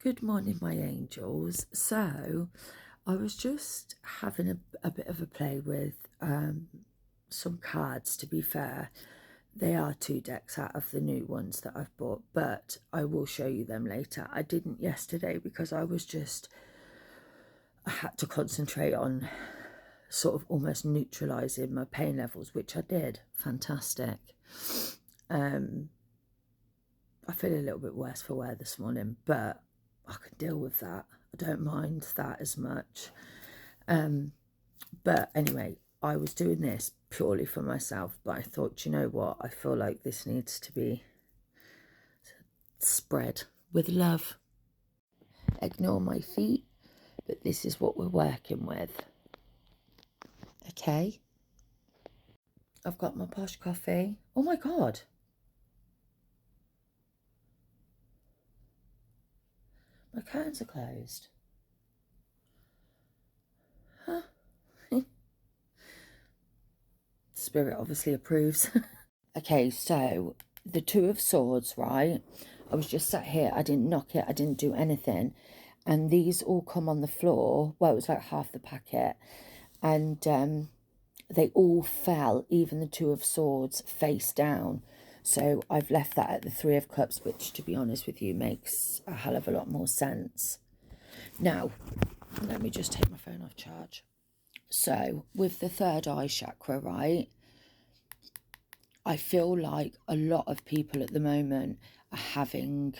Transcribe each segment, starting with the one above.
Good morning, my angels. So, I was just having a bit of a play with some cards, to be fair. They are two decks out of the new ones that I've bought, but I will show you them later. I didn't yesterday because I had to concentrate on sort of almost neutralising my pain levels, which I did. Fantastic. I feel a little bit worse for wear this morning, but I can deal with that. I don't mind that as much. But anyway, I was doing this purely for myself, but I thought, you know what? I feel like this needs to be spread with love. Ignore my feet, but this is what we're working with. Okay? I've got my posh coffee. Oh my God. My curtains are closed. Huh? Spirit obviously approves. Okay, so the Two of Swords, right? I was just sat here. I didn't knock it. I didn't do anything. And these all come on the floor. Well, it was like half the packet. And they all fell, even the Two of Swords, face down. So I've left that at the Three of Cups, which, to be honest with you, makes a hell of a lot more sense. Now, let me just take my phone off charge. So, with the third eye chakra, right, I feel like a lot of people at the moment are having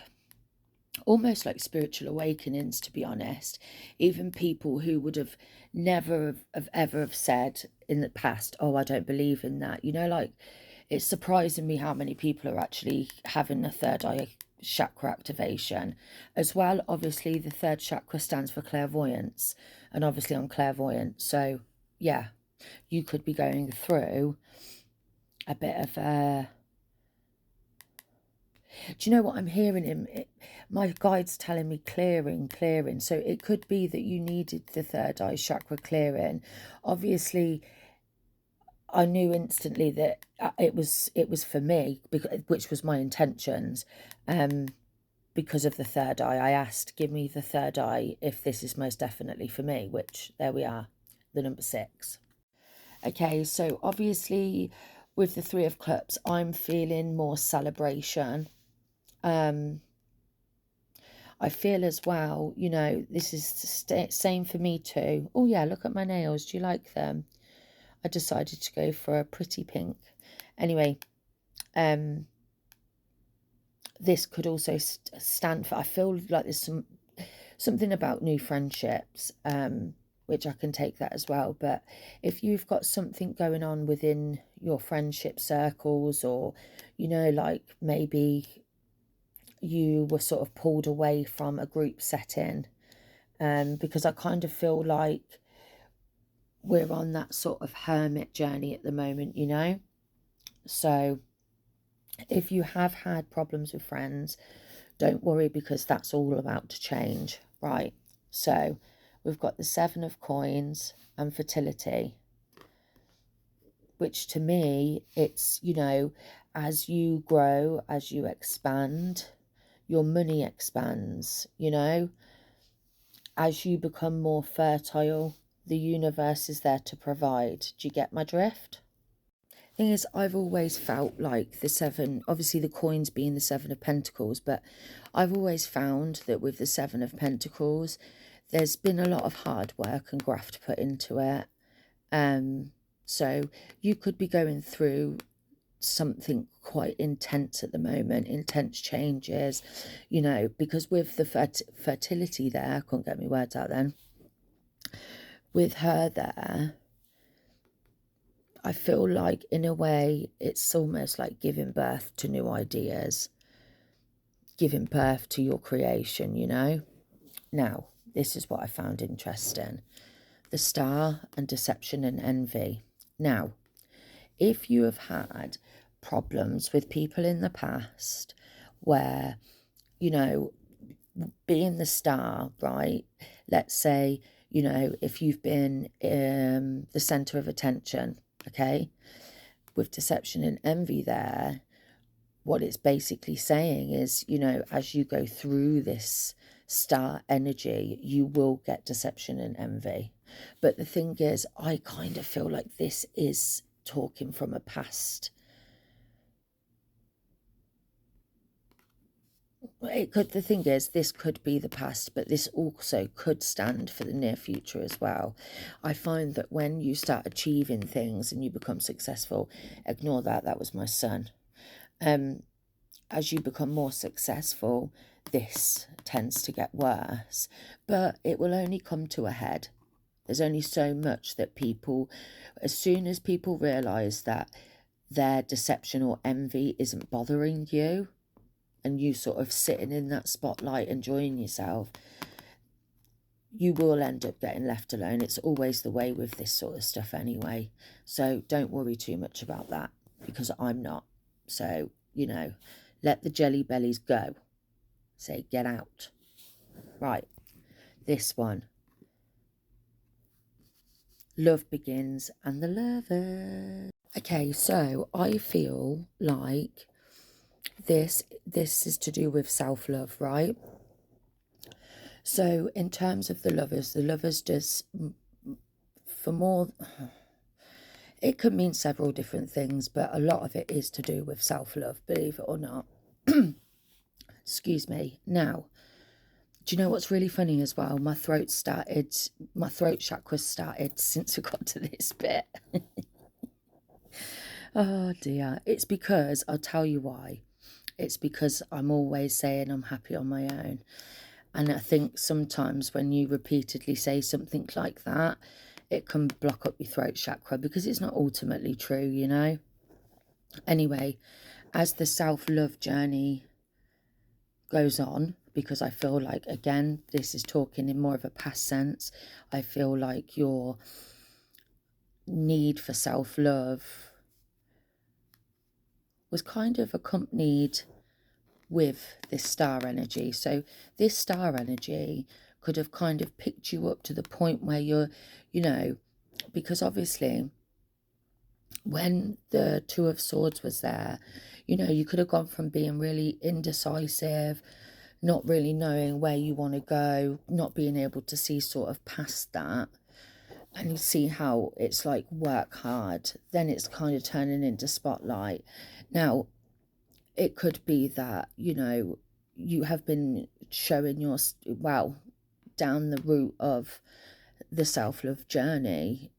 almost like spiritual awakenings, to be honest. Even people who would have never have ever have said in the past, oh, I don't believe in that. You know, like, it's surprising me how many people are actually having a third eye chakra activation as well. Obviously, the third chakra stands for clairvoyance, and obviously I'm clairvoyant. So, yeah, you could be going through a bit of a... Do you know what I'm hearing him? My guide's telling me clearing, clearing. So it could be that you needed the third eye chakra clearing. Obviously, I knew instantly that it was for me, which was my intentions. Because of the third eye, I asked, give me the third eye if this is most definitely for me, which there we are, the number 6. Okay, so obviously with the Three of Cups, I'm feeling more celebration. I feel as well, you know, this is the same for me too. Oh yeah, look at my nails. Do you like them? I decided to go for a pretty pink. Anyway, this could also stand for, I feel like there's something about new friendships, which I can take that as well. But if you've got something going on within your friendship circles, or, you know, like maybe you were sort of pulled away from a group setting, because I kind of feel like we're on that sort of hermit journey at the moment, you know. So if you have had problems with friends, don't worry, because that's all about to change, right? So we've got the 7 of Coins and fertility, which to me, it's, you know, as you grow, as you expand, your money expands, you know. As you become more fertile, the universe is there to provide. Do you get my drift? Thing is, I've always felt like the 7, obviously the coins being the 7 of Pentacles, but I've always found that with the 7 of Pentacles, there's been a lot of hard work and graft put into it. So you could be going through something quite intense at the moment, intense changes, you know, because with the fertility there, I couldn't get my words out then, with her there, I feel like in a way it's almost like giving birth to new ideas, giving birth to your creation, you know. Now, this is what I found interesting. The Star and deception and envy. Now, if you have had problems with people in the past where, you know, being the star, right? Let's say, you know, if you've been the center of attention, okay, with deception and envy there, what it's basically saying is, you know, as you go through this star energy, you will get deception and envy. But the thing is, I kind of feel like this is talking from a past. The thing is, this could be the past, but this also could stand for the near future as well. I find that when you start achieving things and you become successful, ignore that, that was my son. As you become more successful, this tends to get worse, but it will only come to a head. There's only so much that people, as soon as people realise that their deception or envy isn't bothering you, and you sort of sitting in that spotlight enjoying yourself, you will end up getting left alone. It's always the way with this sort of stuff anyway. So don't worry too much about that, because I'm not. So, you know, let the jelly bellies go. Say, get out. Right, this one. Love begins and the lovers. Okay, so I feel like this is to do with self-love, right? So in terms of the lovers does, for more, it could mean several different things, but a lot of it is to do with self-love, believe it or not. Excuse me. Now, do you know what's really funny as well? My throat chakra started since we got to this bit. Oh dear. It's because, I'll tell you why. It's because I'm always saying I'm happy on my own. And I think sometimes when you repeatedly say something like that, it can block up your throat chakra, because it's not ultimately true, you know. Anyway, as the self-love journey goes on, because I feel like, again, this is talking in more of a past sense, I feel like your need for self-love was kind of accompanied with this star energy. So this star energy could have kind of picked you up to the point where you're, you know, because obviously when the Two of Swords was there, you know, you could have gone from being really indecisive, not really knowing where you want to go, not being able to see sort of past that, and you see how it's like work hard, then it's kind of turning into spotlight. Now, it could be that, you know, you have been showing your, well, down the route of the self-love journey.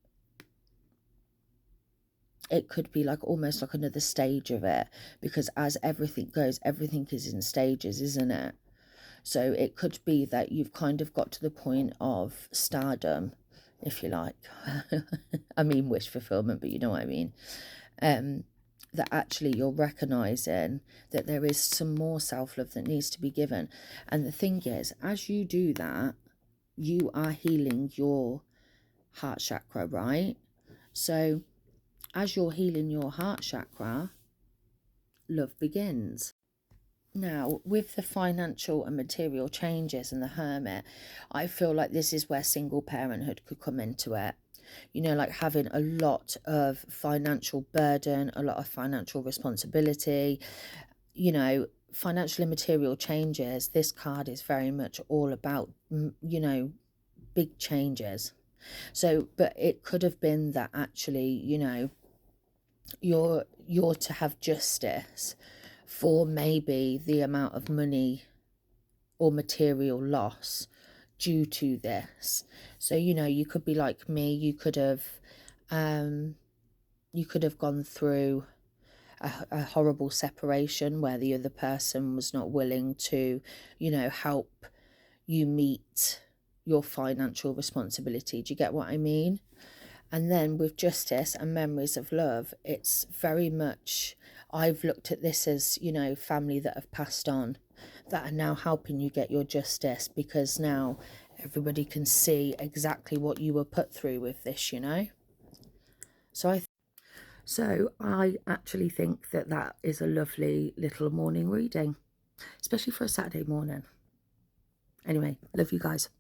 It could be like almost like another stage of it, because as everything goes, everything is in stages, isn't it? So it could be that you've kind of got to the point of stardom, if you like. I mean wish fulfillment, but you know what I mean. That actually you're recognizing that there is some more self-love that needs to be given. And the thing is, as you do that, you are healing your heart chakra, right? So as you're healing your heart chakra, love begins. Now, with the financial and material changes and the Hermit, I feel like this is where single parenthood could come into it. You know, like having a lot of financial burden, a lot of financial responsibility, you know, financial and material changes. This card is very much all about, you know, big changes. So, but it could have been that actually, you know, you're to have justice for maybe the amount of money or material loss due to this. So, you know, you could be like me, you could have gone through a horrible separation where the other person was not willing to, you know, help you meet your financial responsibility. Do you get what I mean? And then with justice and memories of love, it's very much, I've looked at this as, you know, family that have passed on, that are now helping you get your justice, because now everybody can see exactly what you were put through with this, you know. So I actually think that that is a lovely little morning reading, especially for a Saturday morning. Anyway, love you guys.